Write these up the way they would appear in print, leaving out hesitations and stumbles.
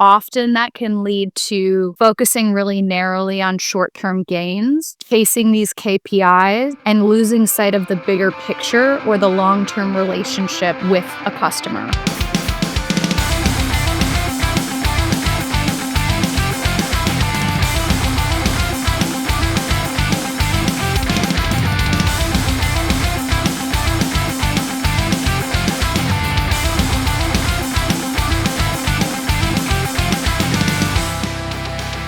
often that can lead to focusing really narrowly on short-term gains, chasing these KPIs, and losing sight of the bigger picture or the long-term relationship with a customer.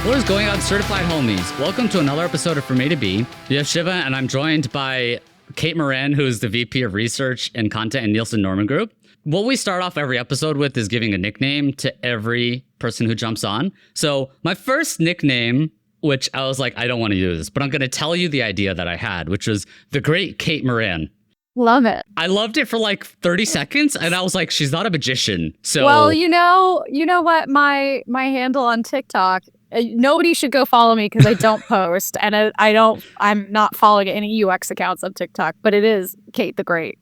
What is going on, certified homies? Welcome to another episode of From A to B. Yeah, Shiva, and I'm joined by Kate Moran, who is the VP of Research and Content in Nielsen Norman Group. What we start off every episode with is giving a nickname to every person who jumps on. So my first nickname, which I was like, I don't want to do this, but I'm going to tell you the idea that I had, which was the great Kate Moran. Love it. I loved it for like 30 seconds, and I was like, she's not a magician. So well, you know what? My handle on TikTok. Nobody should go follow me because I don't post, and I'm not following any UX accounts on TikTok, but it is Kate the Great.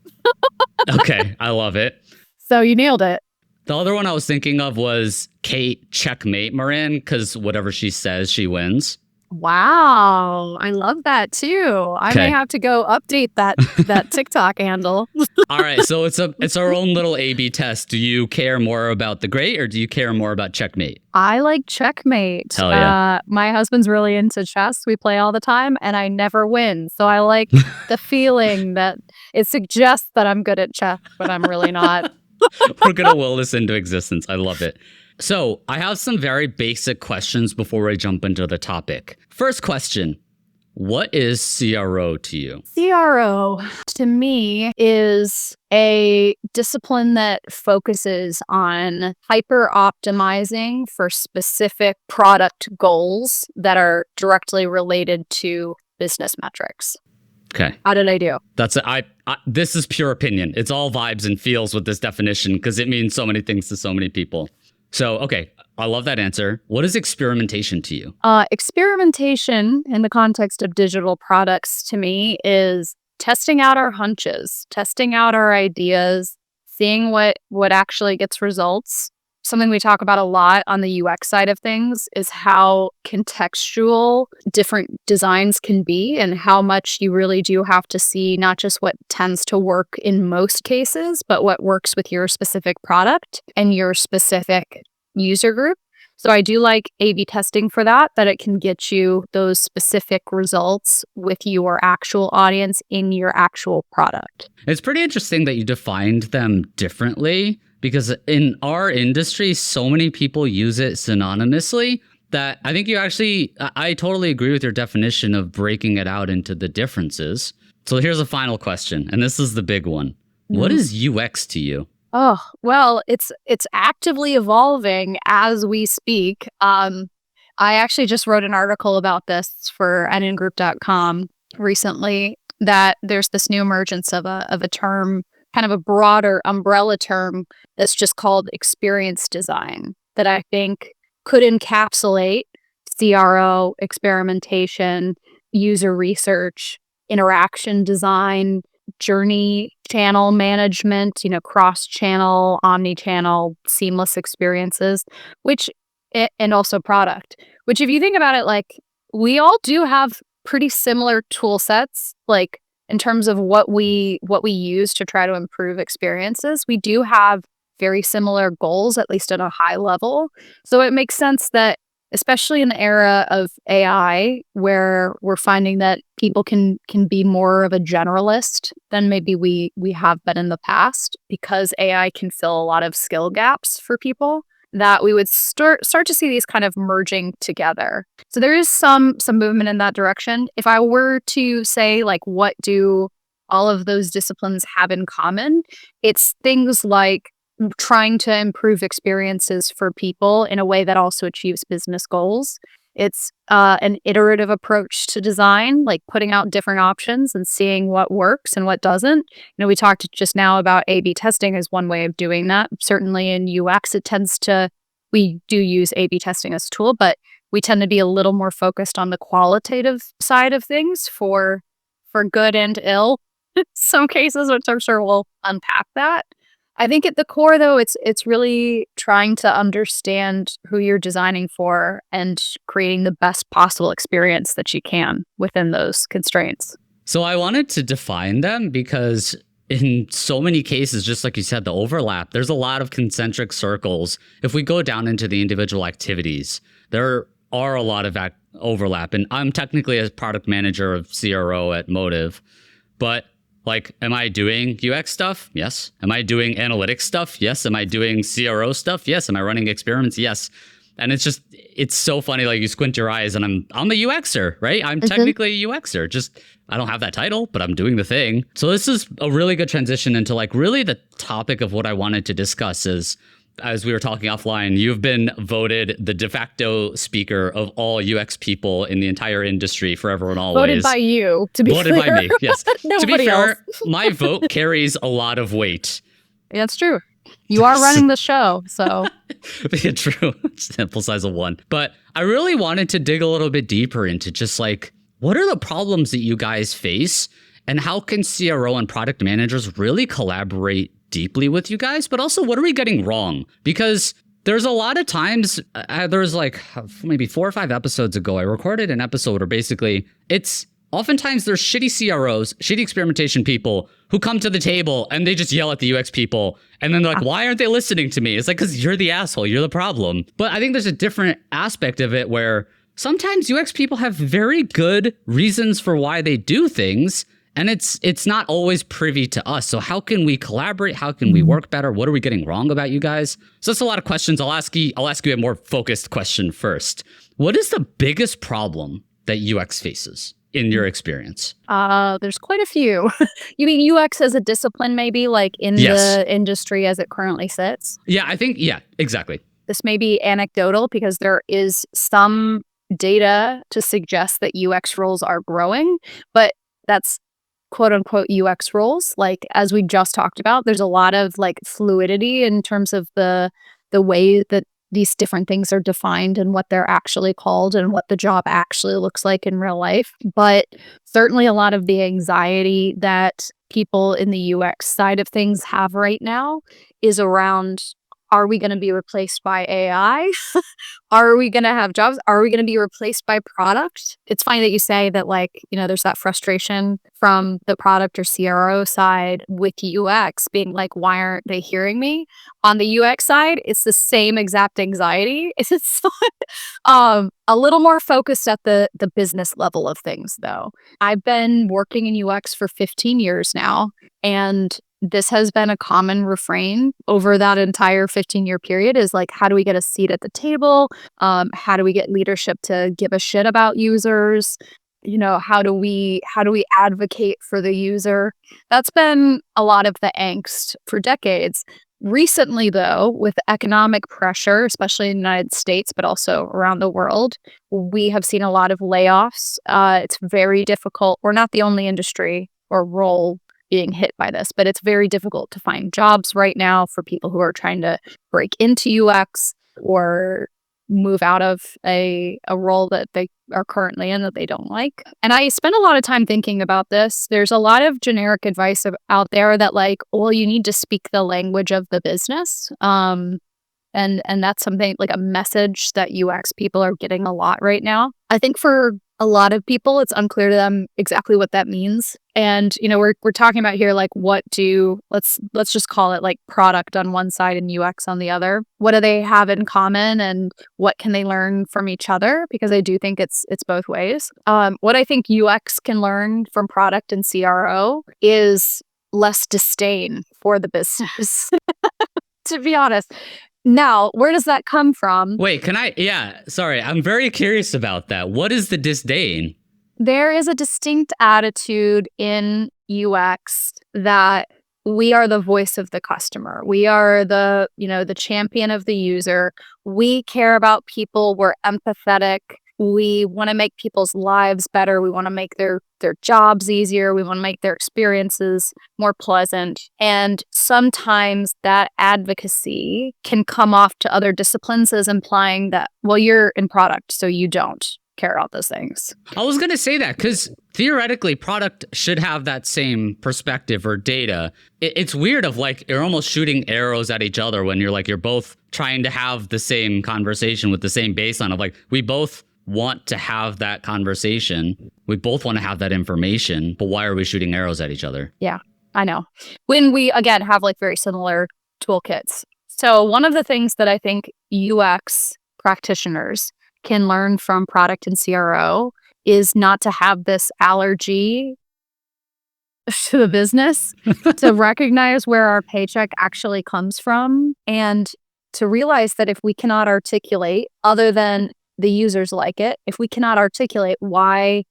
Okay, I love it. So you nailed it. The other one I was thinking of was Kate Checkmate Moran, because whatever she says, she wins. Wow, I love that too. I may have to go update that TikTok handle. All right, so it's our own little A/B test. Do you care more about the great, or do you care more about checkmate? I like checkmate. Hell yeah. My husband's really into chess. We play all the time, and I never win. So I like the feeling that it suggests that I'm good at chess, but I'm really not. We're gonna will this into existence. I love it. So I have some very basic questions before I jump into the topic. First question, what is CRO to you? CRO to me is a discipline that focuses on hyper optimizing for specific product goals that are directly related to business metrics. Okay. How did I do? This is pure opinion. It's all vibes and feels with this definition because it means so many things to so many people. So, okay, I love that answer. What is experimentation to you? Experimentation in the context of digital products to me is testing out our hunches, testing out our ideas, seeing what actually gets results. Something we talk about a lot on the UX side of things is how contextual different designs can be and how much you really do have to see not just what tends to work in most cases, but what works with your specific product and your specific user group. So I do like A/B testing for that it can get you those specific results with your actual audience in your actual product. It's pretty interesting that you defined them differently, because in our industry, so many people use it synonymously that I think I totally agree with your definition of breaking it out into the differences. So here's a final question, and this is the big one. What is UX to you? Oh, well, it's actively evolving as we speak. I actually just wrote an article about this for nngroup.com recently, that there's this new emergence of a term, kind of a broader umbrella term that's just called experience design, that I think could encapsulate CRO, experimentation, user research, interaction design, journey channel management, cross-channel, omni-channel, seamless experiences, and also product, which if you think about it, like we all do have pretty similar tool sets, like in terms of what we use to try to improve experiences. We do have very similar goals, at least at a high level. So it makes sense that, especially in the era of AI, where we're finding that people can be more of a generalist than maybe we have been in the past, because AI can fill a lot of skill gaps for people, that we would start to see these kind of merging together. So there is some movement in that direction. If I were to say, like, what do all of those disciplines have in common? It's things like trying to improve experiences for people in a way that also achieves business goals. It's an iterative approach to design, like putting out different options and seeing what works and what doesn't. We talked just now about A/B testing as one way of doing that. Certainly in UX, we do use A/B testing as a tool, but we tend to be a little more focused on the qualitative side of things for good and ill, some cases, which I'm sure we'll unpack that. I think at the core, though, it's really trying to understand who you're designing for and creating the best possible experience that you can within those constraints. So I wanted to define them because in so many cases, just like you said, the overlap, there's a lot of concentric circles. If we go down into the individual activities, there are a lot of overlap. And I'm technically a product manager of CRO at Motive, but like, am I doing UX stuff? Yes. Am I doing analytics stuff? Yes. Am I doing CRO stuff? Yes. Am I running experiments? Yes. And it's so funny. Like, you squint your eyes and I'm a UXer, right? I'm technically a UXer. Just, I don't have that title, but I'm doing the thing. So this is a really good transition into like really the topic of what I wanted to discuss is, as we were talking offline, you've been voted the de facto speaker of all UX people in the entire industry forever and always. Voted by you, to be voted clear. By me, yes. To be fair, else. My vote carries a lot of weight. Yeah, that's true. You are running the show, so. Yeah, true. Sample size of 1. But I really wanted to dig a little bit deeper into just like, what are the problems that you guys face and how can CRO and product managers really collaborate deeply with you guys? But also, what are we getting wrong? Because there's a lot of times, there's like maybe 4 or 5 episodes ago, I recorded an episode where basically it's oftentimes there's shitty CROs, shitty experimentation people who come to the table and they just yell at the UX people. And then they're like, why aren't they listening to me? It's like, because you're the asshole, you're the problem. But I think there's a different aspect of it where sometimes UX people have very good reasons for why they do things. And it's not always privy to us. So how can we collaborate? How can we work better? What are we getting wrong about you guys? So that's a lot of questions. I'll ask you a more focused question first. What is the biggest problem that UX faces in your experience? There's quite a few. You mean UX as a discipline, maybe, like in the industry as it currently sits? Yeah, I think, yeah, exactly. This may be anecdotal because there is some data to suggest that UX roles are growing, but that's quote unquote UX roles. Like, as we just talked about, there's a lot of like fluidity in terms of the way that these different things are defined and what they're actually called and what the job actually looks like in real life. But certainly a lot of the anxiety that people in the UX side of things have right now is around, are we going to be replaced by AI? Are we going to have jobs? Are we going to be replaced by product? It's funny that you say that, like, there's that frustration from the product or CRO side with UX being like, why aren't they hearing me? On the UX side, it's the same exact anxiety. It's a little more focused at the business level of things, though. I've been working in UX for 15 years now, and this has been a common refrain over that entire 15-year period is like, how do we get a seat at the table? How do we get leadership to give a shit about users? How do we advocate for the user? That's been a lot of the angst for decades. Recently, though, with economic pressure, especially in the United States, but also around the world, we have seen a lot of layoffs. It's very difficult. We're not the only industry or role being hit by this, but it's very difficult to find jobs right now for people who are trying to break into UX or move out of a role that they are currently in that they don't like. And I spend a lot of time thinking about this. There's a lot of generic advice out there that like, well, you need to speak the language of the business. And that's something like a message that UX people are getting a lot right now. I think for a lot of people, it's unclear to them exactly what that means. And, we're talking about here, like, let's just call it like product on one side and UX on the other. What do they have in common and what can they learn from each other? Because I do think it's both ways. What I think UX can learn from product and CRO is less disdain for the business, to be honest. Now, where does that come from? Wait, sorry, I'm very curious about that. What is the disdain? There is a distinct attitude in UX that we are the voice of the customer. We are the champion of the user. We care about people. We're empathetic. We want to make people's lives better. We want to make their jobs easier. We want to make their experiences more pleasant. And sometimes that advocacy can come off to other disciplines as implying that, well, you're in product, so you don't. care about those things. I was going to say that because theoretically product should have that same perspective or data. It's weird of like, you're almost shooting arrows at each other when you're both trying to have the same conversation with the same baseline of like, we both want to have that conversation. We both want to have that information, but why are we shooting arrows at each other? Yeah, I know. When we, again, have like very similar toolkits. So one of the things that I think UX practitioners can learn from product and CRO is not to have this allergy to the business, to recognize where our paycheck actually comes from, and to realize that if we cannot articulate, other than the users like it, if we cannot articulate why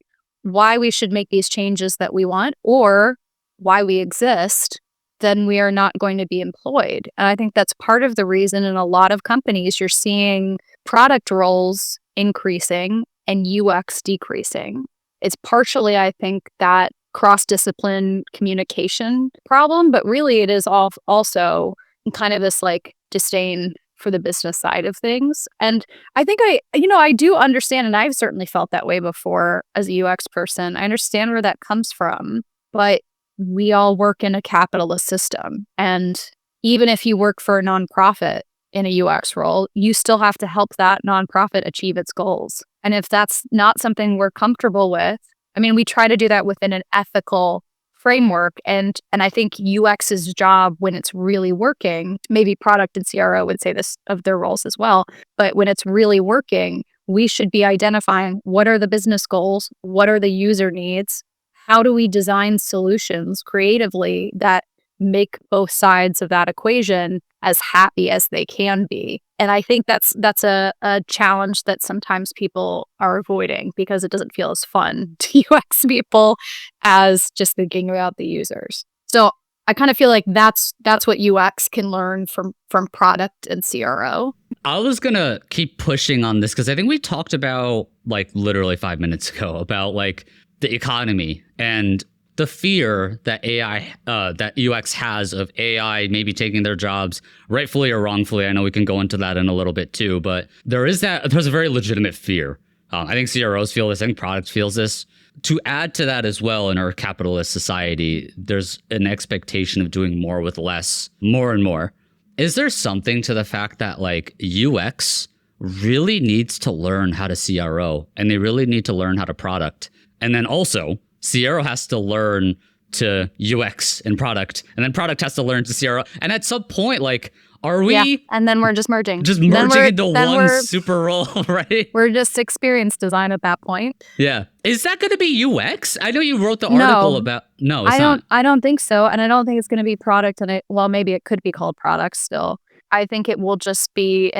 we should make these changes that we want or why we exist, then we are not going to be employed. And I think that's part of the reason in a lot of companies you're seeing product roles increasing and UX decreasing. It's partially, I think, that cross-discipline communication problem, but really it is also kind of this like disdain for the business side of things. And I think I do understand, and I've certainly felt that way before as a UX person. I understand where that comes from, but we all work in a capitalist system. And even if you work for a nonprofit in a UX role, you still have to help that nonprofit achieve its goals. And if that's not something we're comfortable with, I mean, we try to do that within an ethical framework. And I think UX's job when it's really working, maybe product and CRO would say this of their roles as well, but when it's really working, we should be identifying what are the business goals, what are the user needs, how do we design solutions creatively that make both sides of that equation as happy as they can be. And I think that's a challenge that sometimes people are avoiding because it doesn't feel as fun to UX people as just thinking about the users. So I kind of feel like that's what UX can learn from product and CRO. I was going to keep pushing on this because I think we talked about like literally 5 minutes ago about like the economy and the fear that that UX has of AI maybe taking their jobs, rightfully or wrongfully. I know we can go into that in a little bit too, but there's a very legitimate fear. I think CROs feel this, I think product feels this. To add to that as well, in our capitalist society, there's an expectation of doing more with less, more and more. Is there something to the fact that like UX really needs to learn how to CRO and they really need to learn how to product? And then also, CRO has to learn to UX and product, and then product has to learn to CRO. And at some point, like, are we? Yeah, and then we're just merging. Just merging into one super role, right? We're just experience design at that point. Yeah. Is that going to be UX? I know you wrote the article about. No, it's not. I don't think so, and I don't think it's going to be product. And maybe it could be called product still. I think it will just be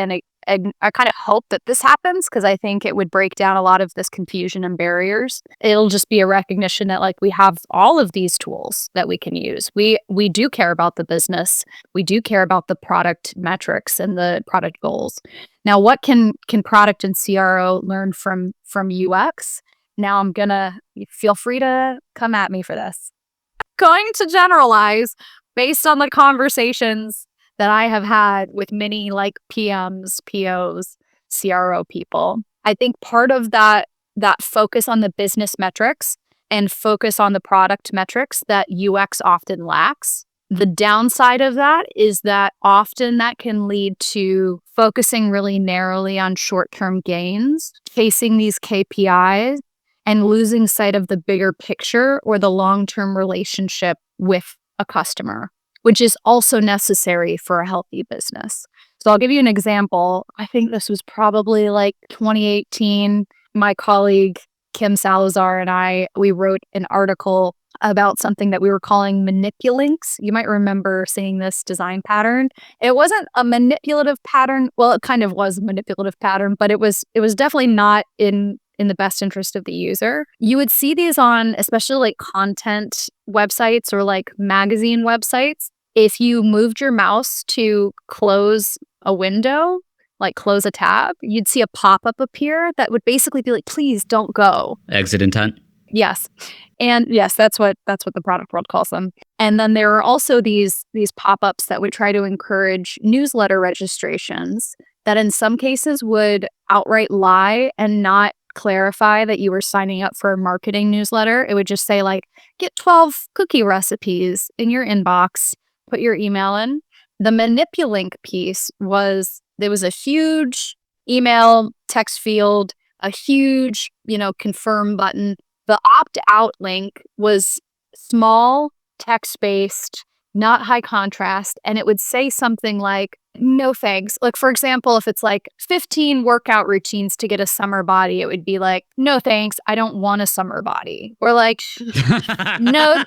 I kind of hope that this happens because I think it would break down a lot of this confusion and barriers. It'll just be a recognition that like we have all of these tools that we can use. We do care about the business. We do care about the product metrics and the product goals. Now, what can product and CRO learn from UX? Now I'm gonna feel free to come at me for this. Going to generalize based on the conversations that I have had with many like PMs, POs, CRO people. I think part of that focus on the business metrics and focus on the product metrics that UX often lacks. The downside of that is that often that can lead to focusing really narrowly on short-term gains, chasing these KPIs, and losing sight of the bigger picture or the long-term relationship with a customer, which is also necessary for a healthy business. So I'll give you an example. I think this was probably like 2018. My colleague, Kim Salazar, and we wrote an article about something that we were calling manipulinks. You might remember seeing this design pattern. It wasn't a manipulative pattern. Well, it kind of was a manipulative pattern, but it was definitely not in the best interest of the user. You would see these on especially like content websites or like magazine websites. If you moved your mouse to close a window, like close a tab, you'd see a pop-up appear that would basically be like, please don't go. Exit intent. Yes. And yes, that's what the product world calls them. And then there are also these pop-ups that would try to encourage newsletter registrations that in some cases would outright lie and not clarify that you were signing up for a marketing newsletter. It would just say like, get 12 cookie recipes in your inbox, put your email in. The Manipulink piece was, there was a huge email text field, a huge, confirm button. The opt-out link was small, text-based, not high contrast, and it would say something like, no thanks. Like, for example, if it's like 15 workout routines to get a summer body, it would be like, no thanks, I don't want a summer body. Or like, no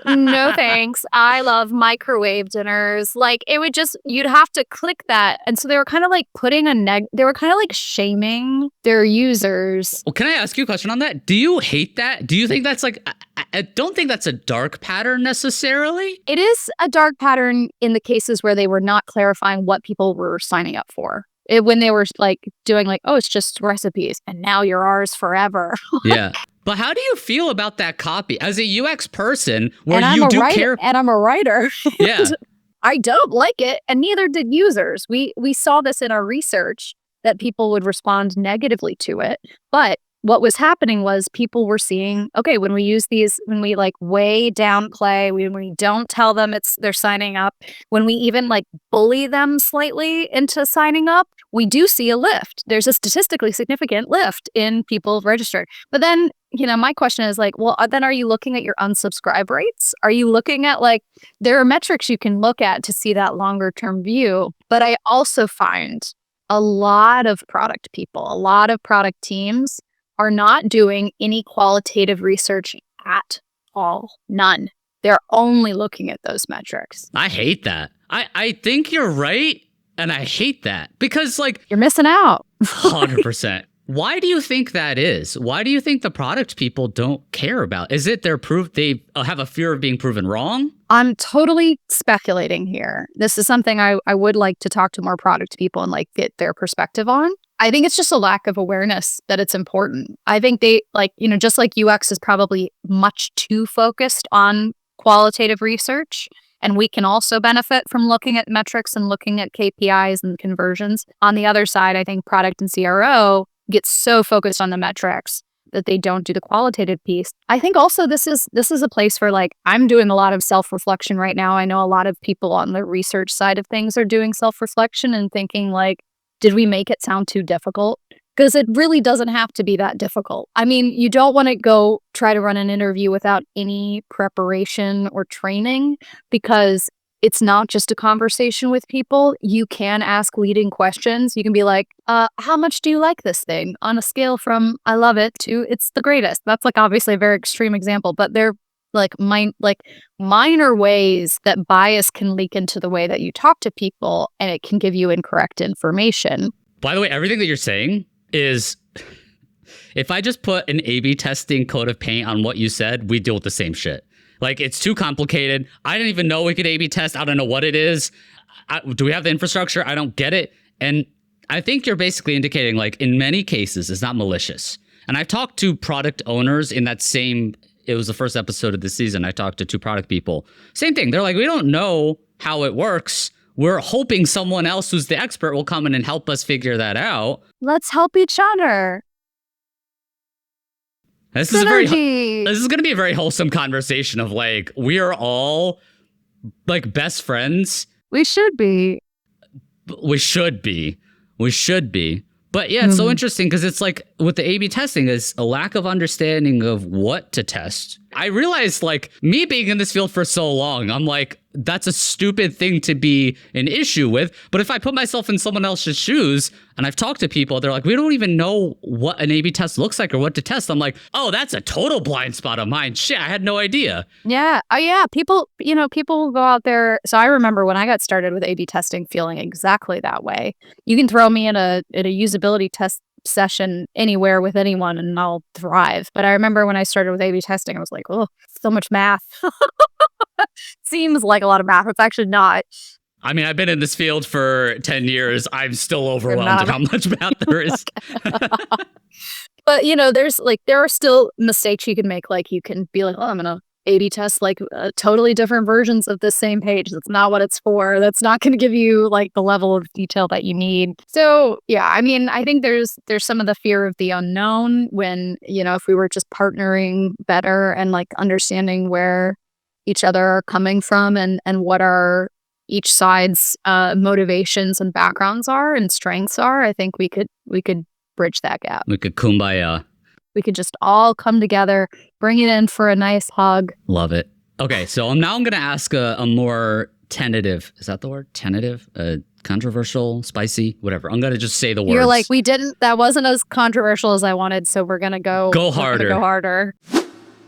thanks, I love microwave dinners. Like, it would just, you'd have to click that. And so they were kind of like they were kind of like shaming their users. Well, can I ask you a question on that? Do you hate that? Do you think that's like, I don't think that's a dark pattern necessarily. It is a dark pattern in the cases where they were not clarifying what people were signing up for. When they were like doing like, oh, it's just recipes and now you're ours forever. Yeah. But how do you feel about that copy as a UX person where you do care? And I'm a writer. Yeah. I don't like it. And neither did users. We saw this in our research that people would respond negatively to it. But what was happening was people were seeing, okay, when we use these, when we like way downplay, when we don't tell them they're signing up, when we even like bully them slightly into signing up, we do see a lift. There's a statistically significant lift in people registered. But then, my question is like, well, then are you looking at your unsubscribe rates? Are you looking at like, there are metrics you can look at to see that longer term view. But I also find a lot of product people, a lot of product teams are not doing any qualitative research at all. None. They're only looking at those metrics. I hate that. I think you're right. And I hate that because like you're missing out. 100%. Why do you think that is? Why do you think the product people don't care about? Is it they have a fear of being proven wrong? I'm totally speculating here. This is something I would like to talk to more product people and like get their perspective on. I think it's just a lack of awareness that it's important. I think they just like UX is probably much too focused on qualitative research. And we can also benefit from looking at metrics and looking at KPIs and conversions. On the other side, I think product and CRO get so focused on the metrics that they don't do the qualitative piece. I think also this is a place where like I'm doing a lot of self-reflection right now. I know a lot of people on the research side of things are doing self-reflection and thinking like, did we make it sound too difficult? Because it really doesn't have to be that difficult. I mean, you don't want to go try to run an interview without any preparation or training because it's not just a conversation with people. You can ask leading questions. You can be like, how much do you like this thing? On a scale from I love it to it's the greatest. That's like obviously a very extreme example, but they're like minor ways that bias can leak into the way that you talk to people and it can give you incorrect information. By the way, everything that you're saying is if I just put an A/B testing coat of paint on what you said, we deal with the same shit. Like, it's too complicated. I didn't even know we could A/B test. I don't know what it is. Do we have the infrastructure? I don't get it. And I think you're basically indicating, like, in many cases, it's not malicious. And I've talked to product owners in that same, it was the first episode of the season. I talked to 2 product people. Same thing. They're like, we don't know how it works. We're hoping someone else who's the expert will come in and help us figure that out. Let's help each other. This is going to be a very wholesome conversation of like, we are all like best friends. We should be. We should be. But yeah, it's so interesting because it's like with the A/B testing is a lack of understanding of what to test. I realized like me being in this field for so long, I'm like, that's a stupid thing to be an issue with. But if I put myself in someone else's shoes and I've talked to people, they're like, we don't even know what an A/B test looks like or what to test. I'm like, oh, that's a total blind spot of mine. Shit, I had no idea. Yeah. Oh, yeah. People will go out there. So I remember when I got started with A/B testing feeling exactly that way. You can throw me in a usability test session anywhere with anyone and I'll thrive. But I remember when I started with A/B testing, I was like, oh, so much math. Seems like a lot of math. It's actually not. I mean, I've been in this field for 10 years. I'm still overwhelmed at how much math there is. But, there are still mistakes you can make. Like you can be like, oh, I'm going to A/B test like totally different versions of the same page. That's not what it's for. That's not going to give you like the level of detail that you need. So yeah, I mean, I think there's some of the fear of the unknown when, if we were just partnering better and like understanding where each other are coming from and what our each side's motivations and backgrounds are and strengths are, I think we could bridge that gap. We could kumbaya. We could just all come together, bring it in for a nice hug. Love it. Okay, so now I'm going to ask a more tentative, is that the word? Tentative? Controversial, spicy, whatever. I'm going to just say the words. You're like, that wasn't as controversial as I wanted, so we're going to go harder.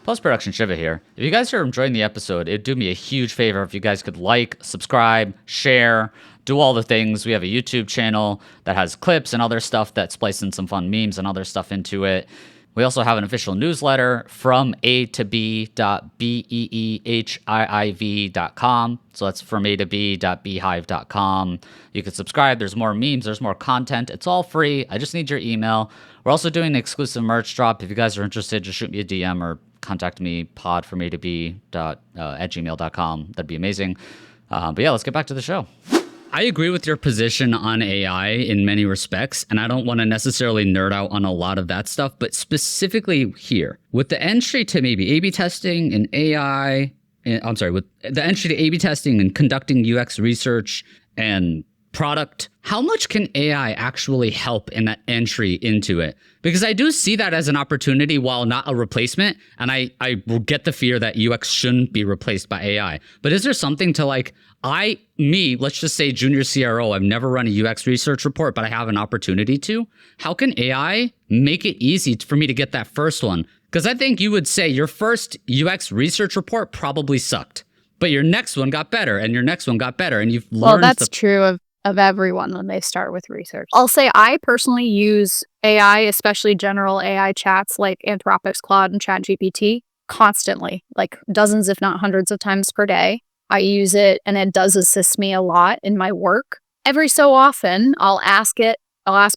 Post-production Shiva here. If you guys are enjoying the episode, it'd do me a huge favor if you guys could like, subscribe, share, do all the things. We have a YouTube channel that has clips and other stuff that splice in some fun memes and other stuff into it. We also have an official newsletter from a2b.beehiiv.com. So that's from a2b.beehive.com. You can subscribe. There's more memes. There's more content. It's all free. I just need your email. We're also doing an exclusive merch drop. If you guys are interested, just shoot me a DM or contact me, pod@gmail.com. That'd be amazing. But yeah, let's get back to the show. I agree with your position on AI in many respects, and I don't want to necessarily nerd out on a lot of that stuff, but specifically here, with the entry to maybe A/B testing and AI, with the entry to A/B testing and conducting UX research and product, how much can AI actually help in that entry into it? Because I do see that as an opportunity while not a replacement, and I get the fear that UX shouldn't be replaced by AI. But is there something to like, let's just say junior CRO, I've never run a UX research report, but I have an opportunity to. How can AI make it easy for me to get that first one? Because I think you would say your first UX research report probably sucked, but your next one got better, and your next one got better, and you've learned. Well, that's true of everyone when they start with research. I'll say I personally use AI, especially general AI chats like Anthropic's Claude and ChatGPT, constantly, like dozens, if not hundreds of times per day. I use it and it does assist me a lot in my work. Every so often, I'll ask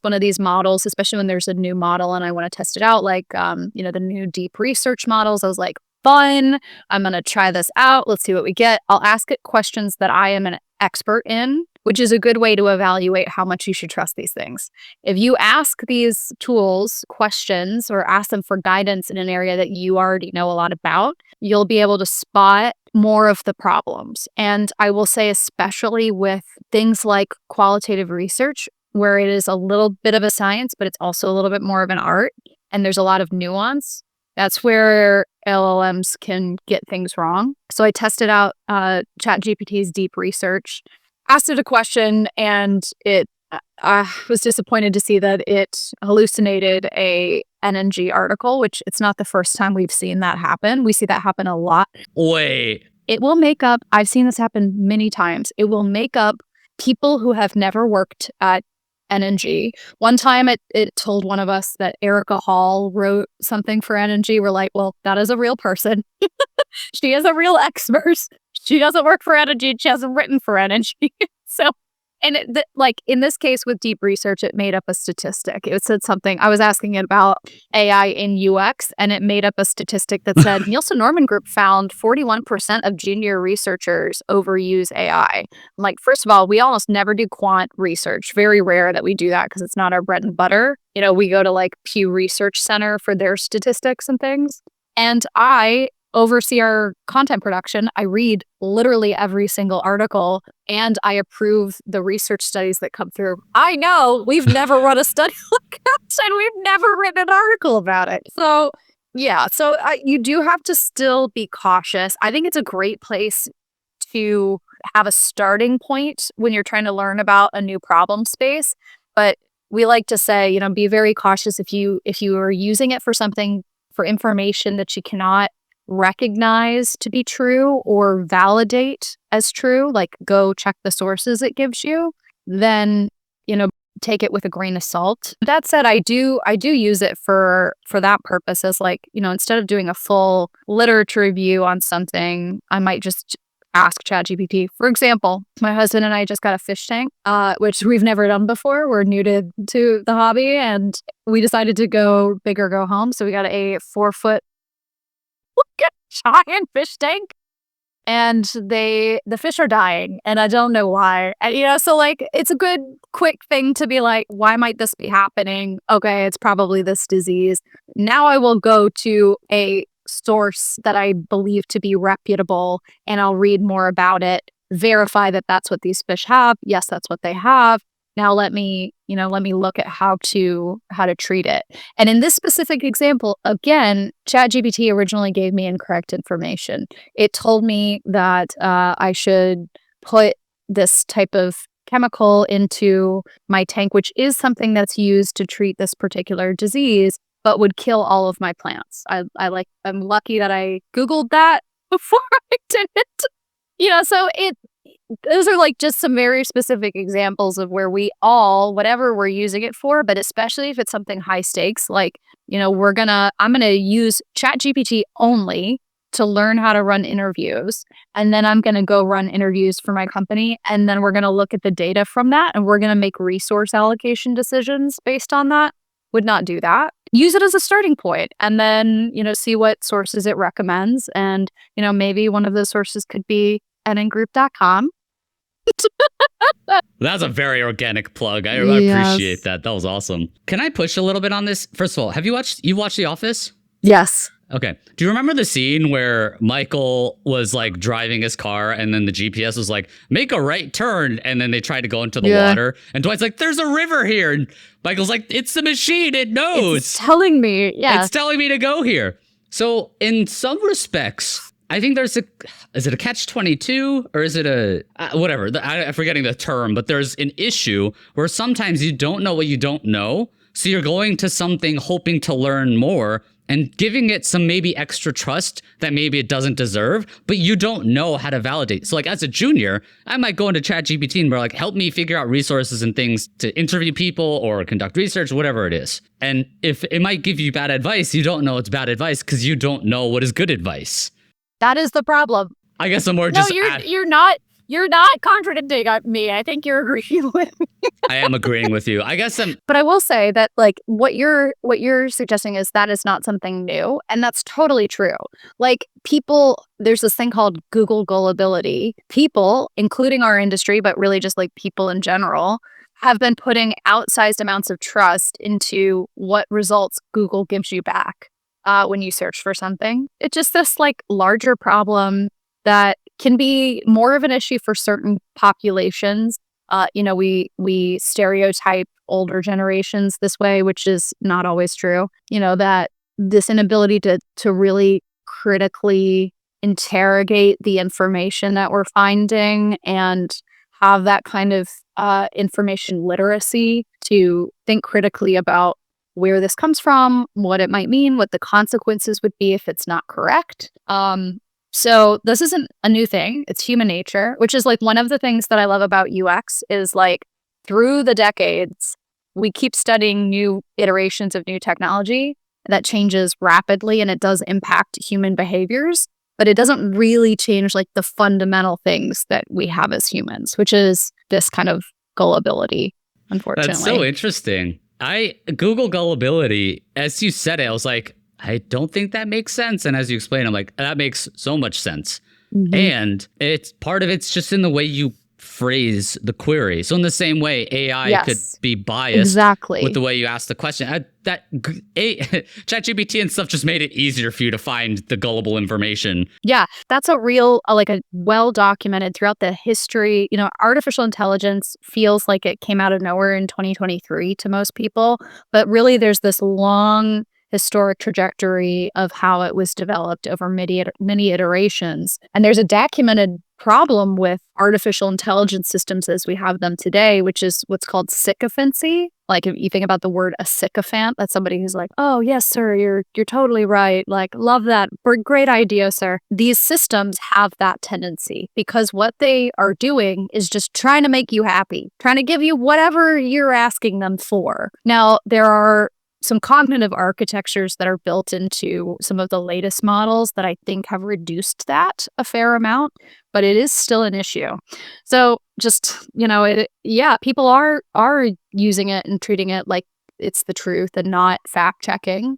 one of these models, especially when there's a new model and I want to test it out, like, the new deep research models. I was like, fun, I'm going to try this out. Let's see what we get. I'll ask it questions that I am an expert in, which is a good way to evaluate how much you should trust these things. If you ask these tools questions or ask them for guidance in an area that you already know a lot about, you'll be able to spot more of the problems. And I will say, especially with things like qualitative research, where it is a little bit of a science, but it's also a little bit more of an art, and there's a lot of nuance, that's where LLMs can get things wrong. So I tested out ChatGPT's deep research, asked it a question, and it was disappointed to see that it hallucinated a NNG article, which it's not the first time we've seen that happen. We see that happen a lot. Wait. It will make up, I've seen this happen many times, it will make up people who have never worked at NNG. One time it told one of us that Erica Hall wrote something for NNG. We're like, well, that is a real person. She is a real expert. She doesn't work for NNG. She hasn't written for NNG. So, and in this case with deep research, it made up a statistic. It said something, I was asking it about AI in UX, and it made up a statistic that said Nielsen Norman Group found 41% of junior researchers overuse AI. I'm like, first of all, we almost never do quant research. Very rare that we do that because it's not our bread and butter. We go to like Pew Research Center for their statistics and things. And I oversee our content production. I read literally every single article, and I approve the research studies that come through. I know we've never run a study like that, and we've never written an article about it. So yeah, you do have to still be cautious. I think it's a great place to have a starting point when you're trying to learn about a new problem space. But we like to say, be very cautious if you are using it for something, for information that you cannot recognize to be true or validate as true, like go check the sources it gives you, then take it with a grain of salt. That said, I do use it for that purpose, as like, instead of doing a full literature review on something, I might just ask ChatGPT. For example, my husband and I just got a fish tank, which we've never done before. We're new to the hobby, and we decided to go big or go home. So we got a 4-foot. Look at giant fish tank, and the fish are dying, and I don't know why. And, so like it's a good quick thing to be like, why might this be happening? Okay, it's probably this disease. Now I will go to a source that I believe to be reputable, and I'll read more about it, verify that that's what these fish have. Yes, that's what they have. Now let me look at how to treat it. And in this specific example, again, ChatGPT originally gave me incorrect information. It told me that I should put this type of chemical into my tank, which is something that's used to treat this particular disease, but would kill all of my plants. I'm lucky that I Googled that before I did it. So those are like just some very specific examples of where we all, whatever we're using it for, but especially if it's something high stakes, like, I'm going to use ChatGPT only to learn how to run interviews. And then I'm going to go run interviews for my company. And then we're going to look at the data from that, and we're going to make resource allocation decisions based on that. Would not do that. Use it as a starting point, and then, see what sources it recommends. And, maybe one of those sources could be nngroup.com. That's a very organic plug. I appreciate that. That was awesome. Can I push a little bit on this? First of all, you watched The Office? Yes. Okay. Do you remember the scene where Michael was like driving his car and then the GPS was like, make a right turn, and then they tried to go into the water, and Dwight's like, there's a river here, and Michael's like, it's the machine, it knows. It's telling me. Yeah. It's telling me to go here. So in some respects, I think is it a catch-22, or is it whatever? I'm forgetting the term, but there's an issue where sometimes you don't know what you don't know. So you're going to something hoping to learn more and giving it some maybe extra trust that maybe it doesn't deserve, but you don't know how to validate. So like as a junior, I might go into ChatGPT and be like, help me figure out resources and things to interview people or conduct research, whatever it is. And if it might give you bad advice, you don't know it's bad advice because you don't know what is good advice. That is the problem. I guess I'm more just... No, you're not contradicting me. I think you're agreeing with me. I am agreeing with you. I guess I'm... But I will say that, like, what you're suggesting is that is not something new. And that's totally true. Like, there's this thing called Google Gullibility. People, including our industry, but really just like people in general, have been putting outsized amounts of trust into what results Google gives you back. When you search for something. It's just this like larger problem that can be more of an issue for certain populations. We stereotype older generations this way, which is not always true. That this inability to really critically interrogate the information that we're finding and have that kind of information literacy to think critically about where this comes from, what it might mean, what the consequences would be if it's not correct. So this isn't a new thing. It's human nature, which is like one of the things that I love about UX is like through the decades, we keep studying new iterations of new technology that changes rapidly, and it does impact human behaviors, but it doesn't really change like the fundamental things that we have as humans, which is this kind of gullibility, unfortunately. That's so interesting. I Google Gullibility, as you said it, I was like, I don't think that makes sense. And as you explained, I'm like, that makes so much sense. Mm-hmm. And it's part of it's just in the way you phrase the query. So in the same way, AI could be biased with the way you ask the question. ChatGPT and stuff just made it easier for you to find the gullible information. Yeah, that's a real, like a well-documented throughout the history. Artificial intelligence feels like it came out of nowhere in 2023 to most people. But really, there's this long historic trajectory of how it was developed over many iterations. And there's a documented problem with artificial intelligence systems as we have them today, which is what's called sycophancy. Like if you think about the word a sycophant, that's somebody who's like, oh, yes, sir, you're totally right. Like, love that. Great idea, sir. These systems have that tendency because what they are doing is just trying to make you happy, trying to give you whatever you're asking them for. Now, there are some cognitive architectures that are built into some of the latest models that I think have reduced that a fair amount, but it is still an issue. So just, people are using it and treating it like it's the truth and not fact checking.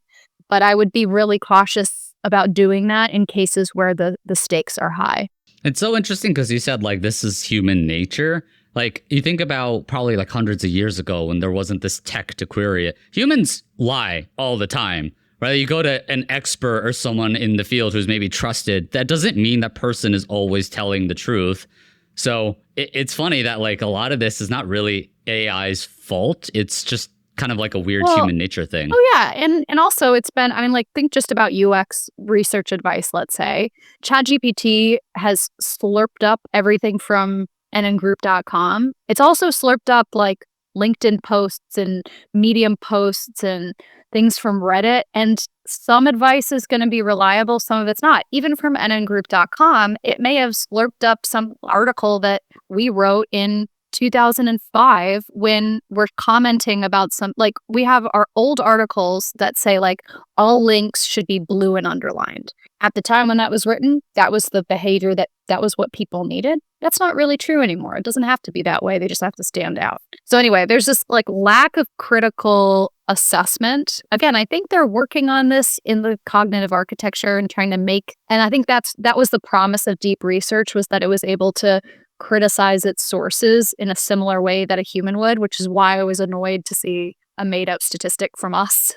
But I would be really cautious about doing that in cases where the stakes are high. It's so interesting because you said like this is human nature. Like you think about probably like hundreds of years ago when there wasn't this tech to query it. Humans lie all the time, right? You go to an expert or someone in the field who's maybe trusted. That doesn't mean that person is always telling the truth. So it's funny that like a lot of this is not really AI's fault. It's just kind of like a weird human nature thing. Oh yeah, and also it's been, I mean, like think just about UX research advice, let's say. ChatGPT has slurped up everything from nnGroup.com. It's also slurped up like LinkedIn posts and Medium posts and things from Reddit. And some advice is going to be reliable, some of it's not. Even from nnGroup.com, it may have slurped up some article that we wrote in 2005 when we're commenting about some, like we have our old articles that say like all links should be blue and underlined. At the time when that was written, that was the behavior that was what people needed. That's not really true anymore. It doesn't have to be that way. They just have to stand out. So anyway, there's this like lack of critical assessment. Again, I think they're working on this in the cognitive architecture and trying to make, and I think that was the promise of deep research, was that it was able to criticize its sources in a similar way that a human would, which is why I was annoyed to see a made-up statistic from us.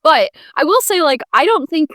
But I will say, like, I don't think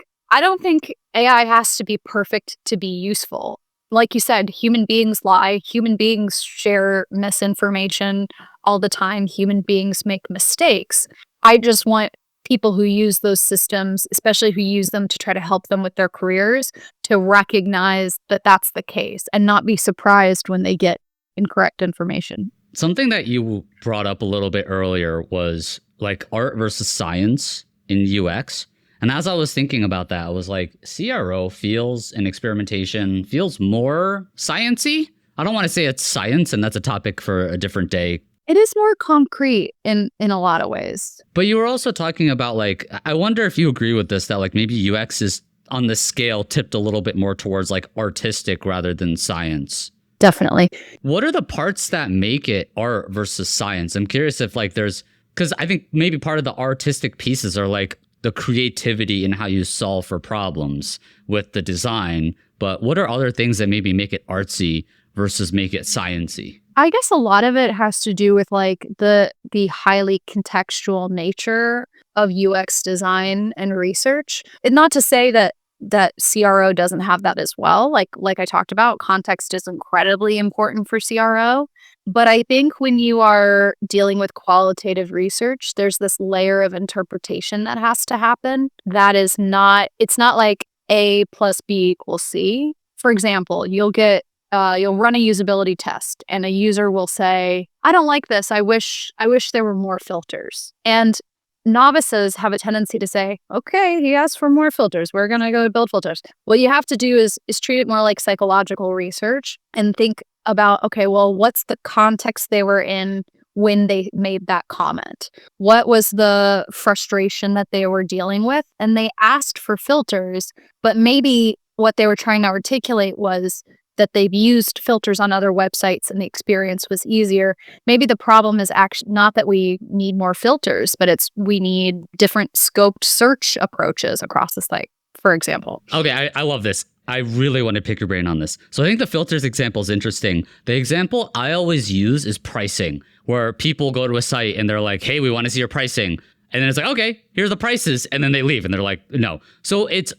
AI has to be perfect to be useful. Like you said, human beings lie, human beings share misinformation all the time, human beings make mistakes. I just want people who use those systems, especially who use them to try to help them with their careers, to recognize that that's the case and not be surprised when they get incorrect information. Something that you brought up a little bit earlier was like art versus science in UX. And as I was thinking about that, I was like, CRO feels and experimentation feels more science-y. I don't want to say it's science, and that's a topic for a different day. It is more concrete in a lot of ways. But you were also talking about like, I wonder if you agree with this, that like maybe UX is on the scale tipped a little bit more towards like artistic rather than science. Definitely. What are the parts that make it art versus science? I'm curious if like there's, because I think maybe part of the artistic pieces are like the creativity in how you solve for problems with the design. But what are other things that maybe make it artsy versus make it sciencey? I guess a lot of it has to do with like the highly contextual nature of UX design and research. And not to say that CRO doesn't have that as well. Like I talked about, context is incredibly important for CRO. But I think when you are dealing with qualitative research, there's this layer of interpretation that has to happen. That is not, it's not like A plus B equals C. For example, you'll run a usability test and a user will say, I don't like this. I wish there were more filters. And novices have a tendency to say, okay, he asked for more filters. We're going to go build filters. What you have to do is treat it more like psychological research and think about, okay, well, what's the context they were in when they made that comment? What was the frustration that they were dealing with? And they asked for filters, but maybe what they were trying to articulate was that they've used filters on other websites and the experience was easier. Maybe the problem is actually not that we need more filters, but it's we need different scoped search approaches across the site, for example. Okay, I love this. I really want to pick your brain on this. So I think the filters example is interesting. The example I always use is pricing, where people go to a site and they're like, hey, we want to see your pricing. And then it's like, okay, here are the prices. And then they leave and they're like, no. So it's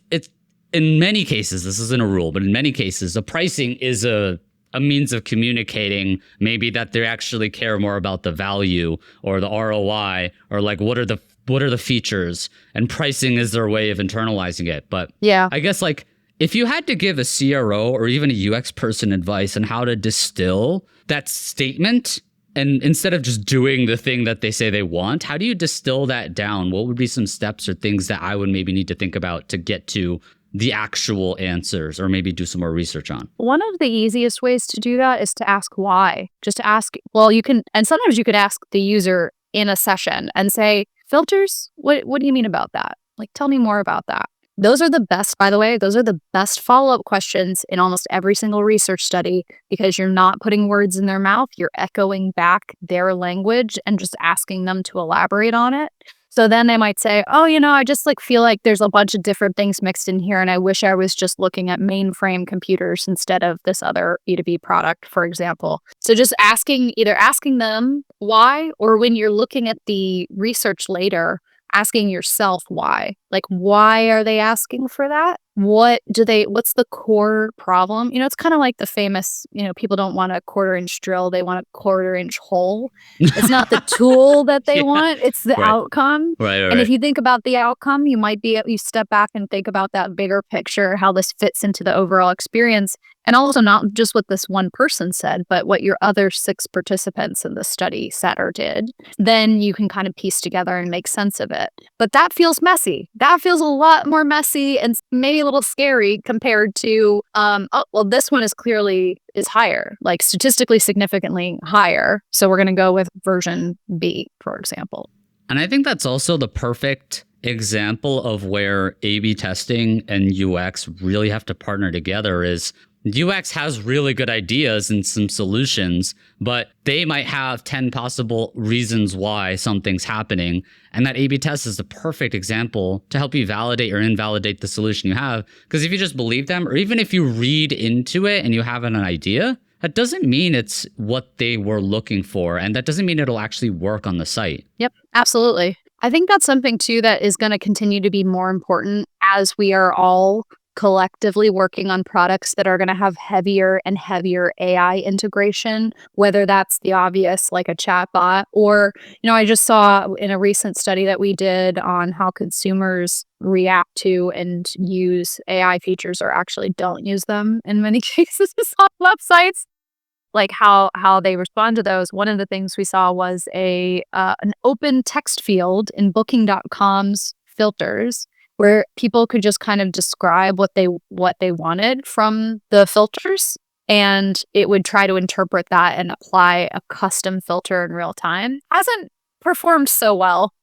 in many cases, this isn't a rule, but in many cases, the pricing is a means of communicating maybe that they actually care more about the value or the ROI or like what are the features, and pricing is their way of internalizing it. But yeah, I guess like if you had to give a CRO or even a UX person advice on how to distill that statement, and instead of just doing the thing that they say they want, how do you distill that down? What would be some steps or things that I would maybe need to think about to get to the actual answers, or maybe do some more research on? One of the easiest ways to do that is to ask why. Just to ask, well, you can, and sometimes you could ask the user in a session and say, filters, what do you mean about that? Like, tell me more about that. Those are the best, by the way, those are the best follow-up questions in almost every single research study, because you're not putting words in their mouth, you're echoing back their language and just asking them to elaborate on it. So then they might say, oh, I just feel like there's a bunch of different things mixed in here. And I wish I was just looking at mainframe computers instead of this other B2B product, for example. So just either asking them why, or when you're looking at the research later, asking yourself why. Why are they asking for that? What's the core problem? It's kind of like the famous, people don't want a 1/4-inch drill, they want a 1/4-inch hole. It's not the tool that they want, it's the outcome. Right. And if you think about the outcome, you step back and think about that bigger picture, how this fits into the overall experience. And also not just what this one person said, but what your other 6 participants in the study said or did. Then you can kind of piece together and make sense of it. But that feels messy. That feels a lot more messy and maybe a little scary compared to, this one is higher, statistically significantly higher. So we're going to go with version B, for example. And I think that's also the perfect example of where A/B testing and UX really have to partner together. Is UX has really good ideas and some solutions, but they might have 10 possible reasons why something's happening. And that A/B test is the perfect example to help you validate or invalidate the solution you have. Because if you just believe them, or even if you read into it and you have an idea, that doesn't mean it's what they were looking for. And that doesn't mean it'll actually work on the site. Yep, absolutely. I think that's something too that is going to continue to be more important as we are all collectively working on products that are going to have heavier and heavier AI integration, whether that's the obvious like a chatbot or, I just saw in a recent study that we did on how consumers react to and use AI features or actually don't use them in many cases on websites. Like how they respond to those. One of the things we saw was an open text field in Booking.com's filters where people could just kind of describe what they wanted from the filters, and it would try to interpret that and apply a custom filter in real time. Hasn't performed so well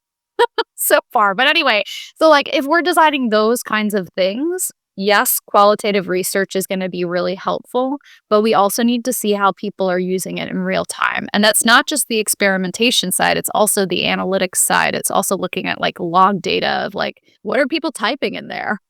so far. But anyway, so if we're designing those kinds of things, yes, qualitative research is going to be really helpful, but we also need to see how people are using it in real time. And that's not just the experimentation side, it's also the analytics side. It's also looking at log data of what are people typing in there?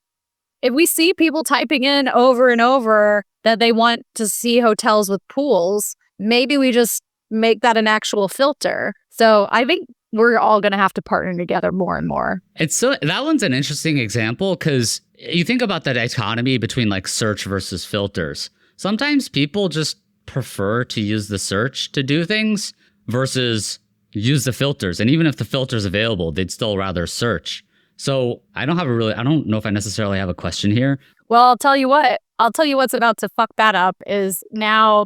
If we see people typing in over and over that they want to see hotels with pools, maybe we just make that an actual filter. So I think we're all going to have to partner together more and more. That one's an interesting example because you think about that dichotomy between search versus filters. Sometimes people just prefer to use the search to do things versus use the filters. And even if the filter's available, they'd still rather search. So I don't know if I necessarily have a question here. Well, I'll tell you what's about to fuck that up is now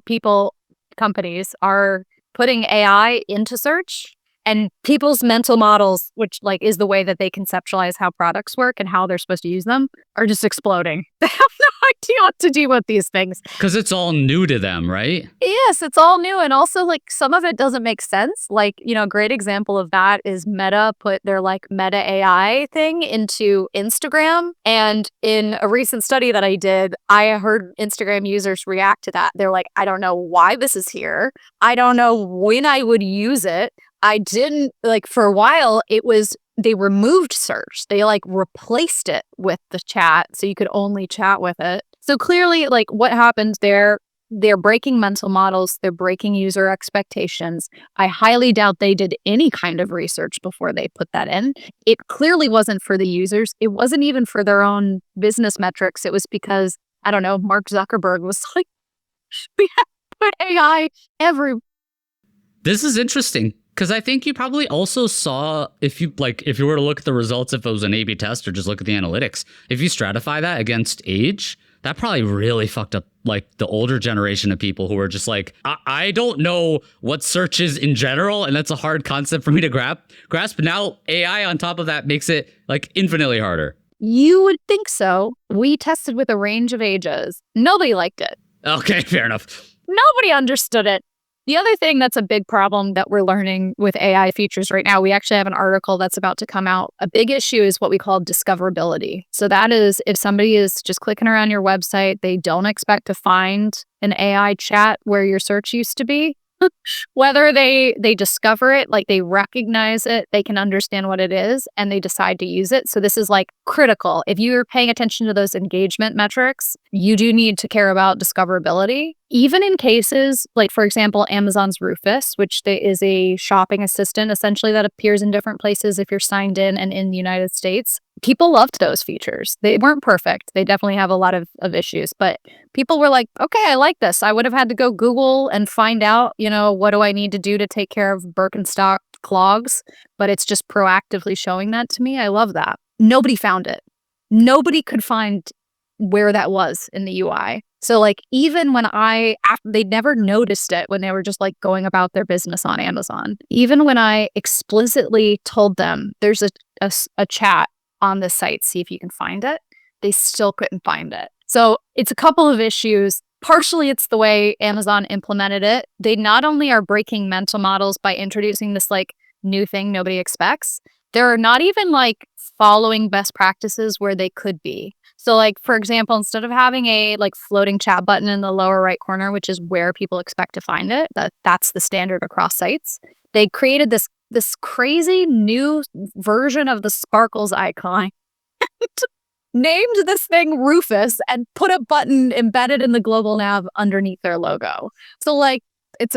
companies are putting AI into search. And people's mental models, which is the way that they conceptualize how products work and how they're supposed to use them, are just exploding. They have no idea what to do with these things. Because it's all new to them, right? Yes, it's all new. And also some of it doesn't make sense. A great example of that is Meta put their Meta AI thing into Instagram. And in a recent study that I did, I heard Instagram users react to that. They're like, I don't know why this is here. I don't know when I would use it. I didn't for a while they removed search. They replaced it with the chat so you could only chat with it. So clearly what happens there, they're breaking mental models, they're breaking user expectations. I highly doubt they did any kind of research before they put that in. It clearly wasn't for the users. It wasn't even for their own business metrics. It was because, I don't know, Mark Zuckerberg was we have to put AI everywhere. This is interesting. Because I think you probably also saw, if you were to look at the results, if it was an A/B test or just look at the analytics, if you stratify that against age, that probably really fucked up the older generation of people who were just I don't know what search is in general, and that's a hard concept for me to grasp. Now AI on top of that makes it infinitely harder. You would think so. We tested with a range of ages. Nobody liked it. Okay, fair enough. Nobody understood it. The other thing that's a big problem that we're learning with AI features right now, we actually have an article that's about to come out. A big issue is what we call discoverability. So that is if somebody is just clicking around your website, they don't expect to find an AI chat where your search used to be. Whether they discover it, like they recognize it, they can understand what it is, and they decide to use it. So this is like critical. If you're paying attention to those engagement metrics, you do need to care about discoverability. Even in cases like, for example, Amazon's Rufus, which is a shopping assistant essentially that appears in different places if you're signed in and in the United States. People loved those features. They weren't perfect. They definitely have a lot of issues, but people were like, okay, I like this. I would have had to go Google and find out, what do I need to do to take care of Birkenstock clogs? But it's just proactively showing that to me. I love that. Nobody found it. Nobody could find where that was in the UI. So like even when they never noticed it when they were just like going about their business on Amazon. Even when I explicitly told them there's a chat on this site, see if you can find it, they still couldn't find it. So it's a couple of issues. Partially, it's the way Amazon implemented it. They not only are breaking mental models by introducing this like new thing nobody expects, they're not even like following best practices where they could be. So like, for example, instead of having a like floating chat button in the lower right corner, which is where people expect to find it, that's the standard across sites, they created this crazy new version of the sparkles icon, named this thing Rufus, and put a button embedded in the global nav underneath their logo. So like, it's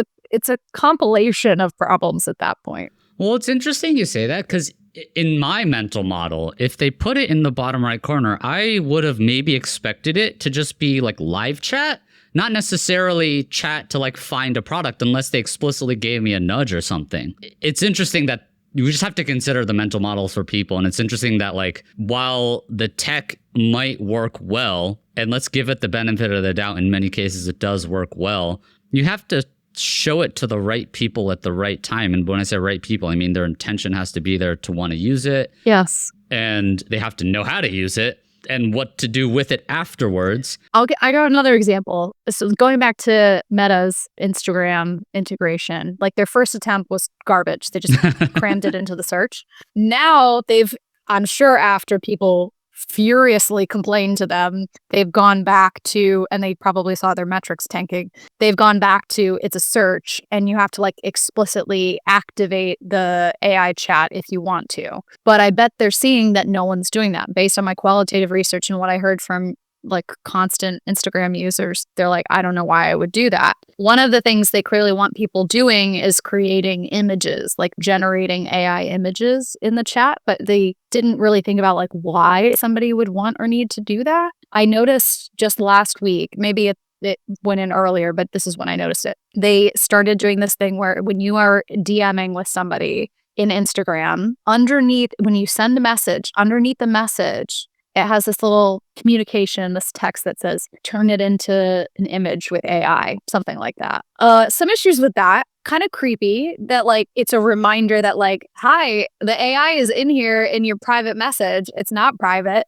a compilation of problems at that point. Well, it's interesting you say that, because in my mental model, if they put it in the bottom right corner, I would have maybe expected it to just be like live chat, not necessarily chat to like find a product unless they explicitly gave me a nudge or something. It's interesting that you just have to consider the mental models for people. And it's interesting that like, while the tech might work well, and let's give it the benefit of the doubt, in many cases it does work well, you have to show it to the right people at the right time. And when I say right people, I mean their intention has to be there to want to use it. Yes. And they have to know how to use it and what to do with it afterwards. I got another example. So going back to Meta's Instagram integration, like their first attempt was garbage. They just crammed it into the search. Now I'm sure after people furiously complained to them, they've gone back to, and they probably saw their metrics tanking, they've gone back to, it's a search and you have to like explicitly activate the AI chat if you want to. But I bet they're seeing that no one's doing that. Based on my qualitative research and what I heard from like constant Instagram users, they're like, I don't know why I would do that. One of the things they clearly want people doing is creating images, like generating AI images in the chat, but they didn't really think about like why somebody would want or need to do that. I noticed just last week, maybe it went in earlier, but this is when I noticed it. They started doing this thing where when you are DMing with somebody in Instagram, underneath, when you send a message, underneath the message, it has this little communication, this text that says, turn it into an image with AI, something like that. Some issues with that, kind of creepy, that like, it's a reminder that like, hi, the AI is in here in your private message. It's not private.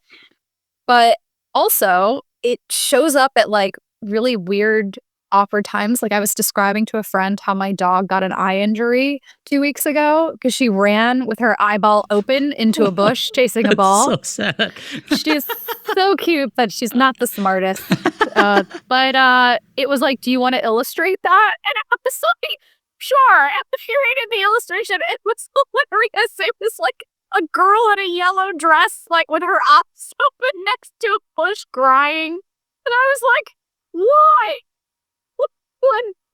But also it shows up at like really weird, awkward times. Like I was describing to a friend how my dog got an eye injury 2 weeks ago because she ran with her eyeball open into a bush chasing a ball. So sad. She's so cute, but she's not the smartest. But it was like, do you want to illustrate that? And I was like, sure. And if you read the illustration, it was hilarious. It was like a girl in a yellow dress, like with her eyes open next to a bush crying. And I was like, why?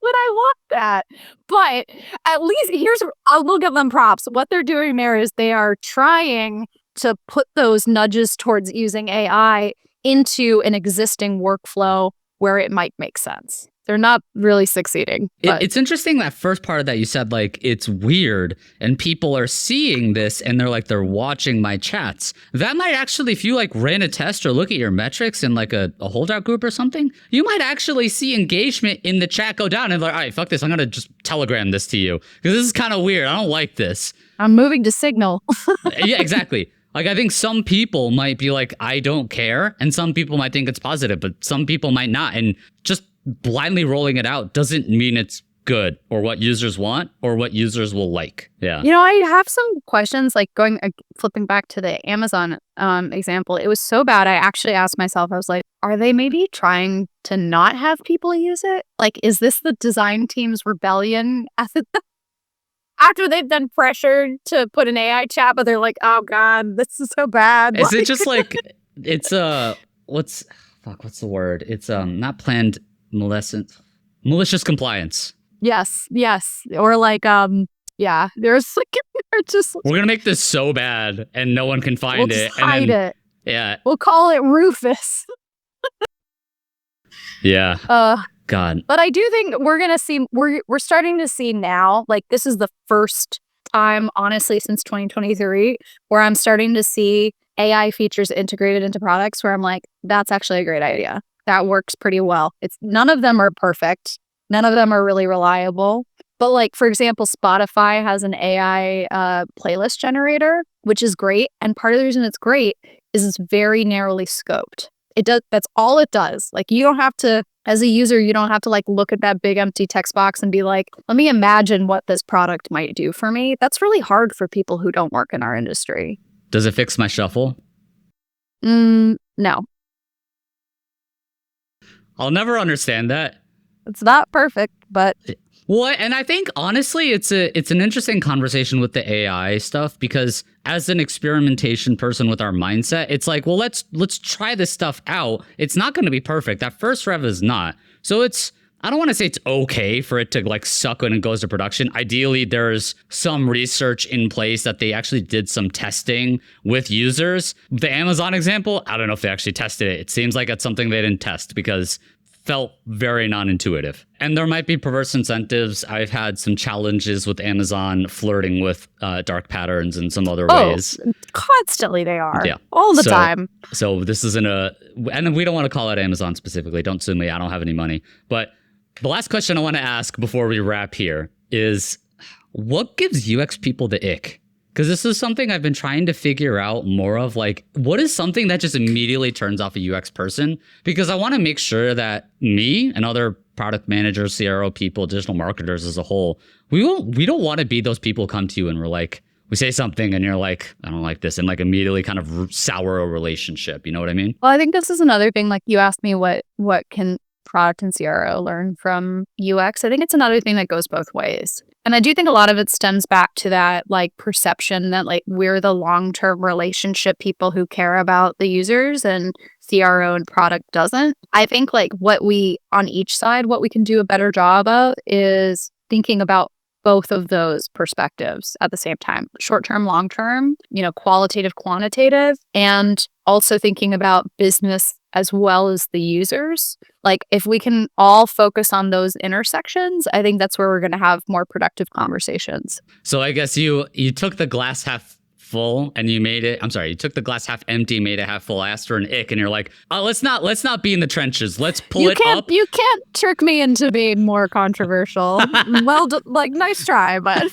Would I want that? But at least I'll give them props. What they're doing there is they are trying to put those nudges towards using AI into an existing workflow where it might make sense. They're not really succeeding. It's interesting that first part of that you said, like, it's weird and people are seeing this and they're watching my chats. That might actually, if you like ran a test or look at your metrics in like a holdout group or something, you might actually see engagement in the chat go down and like, all right, fuck this. I'm going to just telegram this to you because this is kind of weird. I don't like this. I'm moving to Signal. Yeah, exactly. Like, I think some people might be like, I don't care. And some people might think it's positive, but some people might not. And just blindly rolling it out doesn't mean it's good or what users want or what users will like. Yeah. I have some questions, like flipping back to the Amazon example. It was so bad. I actually asked myself, I was like, are they maybe trying to not have people use it? Like, is this the design team's rebellion after they've been pressured to put an AI chat, but they're like, oh God, this is so bad. Is it just like, it's what's the word? It's not planned malicious compliance. Yes. Or like, there's like, they're just, we're gonna make this so bad and no one can find we'll it. Just hide it. Yeah. We'll call it Rufus. Yeah. God. But I do think we're starting to see now, like this is the first time, honestly, since 2023, where I'm starting to see AI features integrated into products where I'm like, that's actually a great idea. That works pretty well. None of them are perfect. None of them are really reliable. But like, for example, Spotify has an AI playlist generator, which is great. And part of the reason it's great is it's very narrowly scoped. That's all it does. Like, you don't have to, as a user, you don't have to like look at that big empty text box and be like, let me imagine what this product might do for me. That's really hard for people who don't work in our industry. Does it fix my shuffle? No. I'll never understand that. It's not perfect, but... Well, and I think honestly, it's an interesting conversation with the AI stuff, because as an experimentation person with our mindset, it's like, well, let's try this stuff out. It's not going to be perfect. That first rev is not. So I don't want to say it's okay for it to like suck when it goes to production. Ideally, there's some research in place that they actually did some testing with users. The Amazon example, I don't know if they actually tested it. It seems like it's something they didn't test because felt very non-intuitive. And there might be perverse incentives. I've had some challenges with Amazon flirting with dark patterns in some other ways. Constantly they are. Yeah. All the time. So this isn't and we don't want to call out Amazon specifically. Don't sue me. I don't have any money. But the last question I want to ask before we wrap here is, what gives UX people the ick? Because this is something I've been trying to figure out more of, like, what is something that just immediately turns off a UX person? Because I want to make sure that me and other product managers, CRO people, digital marketers as a whole, we don't want to be those people who come to you and we're like, we say something and you're like, I don't like this, and like immediately kind of sour a relationship. You know what I mean? Well, I think this is another thing, like you asked me what can product and CRO learn from UX. I think it's another thing that goes both ways. And I do think a lot of it stems back to that like perception that like we're the long-term relationship people who care about the users and CRO and product doesn't. I think like what we on each side, what we can do a better job of is thinking about both of those perspectives at the same time, short-term, long-term, qualitative, quantitative, and also thinking about business as well as the users. Like if we can all focus on those intersections, I think that's where we're going to have more productive conversations. So I guess you took the glass half full and you took the glass half empty, made it half full, asked for an ick, and you're like, oh, let's not be in the trenches. Let's pull it up. You can't trick me into being more controversial. Well, nice try, but...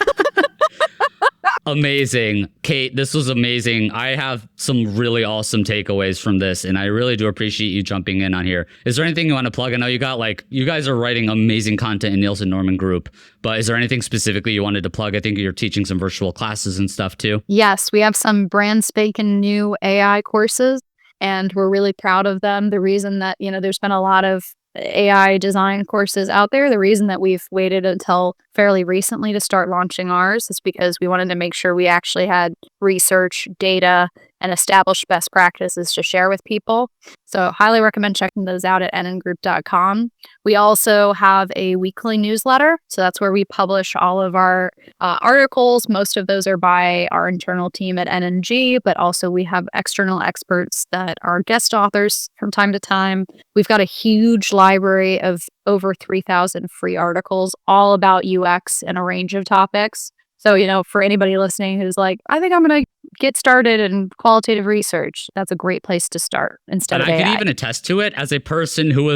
Amazing. Kate, this was amazing. I have some really awesome takeaways from this, and I really do appreciate you jumping in on here. Is there anything you want to plug? I know you guys are writing amazing content in Nielsen Norman Group, but is there anything specifically you wanted to plug? I think you're teaching some virtual classes and stuff too. Yes, we have some brand spanking new AI courses, and we're really proud of them. The reason that, there's been a lot of AI design courses out there, the reason that we've waited until fairly recently to start launching ours is because we wanted to make sure we actually had research, data, and established best practices to share with people. So highly recommend checking those out at nngroup.com. We also have a weekly newsletter. So that's where we publish all of our articles. Most of those are by our internal team at NNG, but also we have external experts that are guest authors from time to time. We've got a huge library of over 3,000 free articles, all about UX and a range of topics. So, for anybody listening who's like, I think I'm going to get started in qualitative research, that's a great place to start instead of AI. I can even attest to it as a person who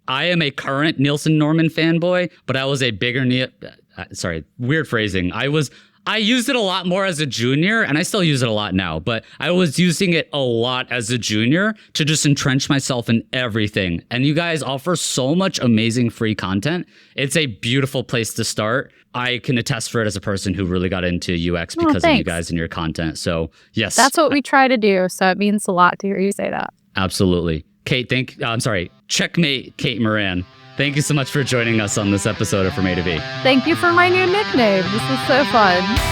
I am a current Nielsen Norman fanboy, but I was a bigger, weird phrasing. I used it a lot more as a junior, and I still use it a lot now, but I was using it a lot as a junior to just entrench myself in everything. And you guys offer so much amazing free content. It's a beautiful place to start. I can attest for it as a person who really got into UX because of you guys and your content. So yes. That's what we try to do. So it means a lot to hear you say that. Absolutely. Kate, checkmate Kate Moran. Thank you so much for joining us on this episode of From A to B. Thank you for my new nickname. This is so fun.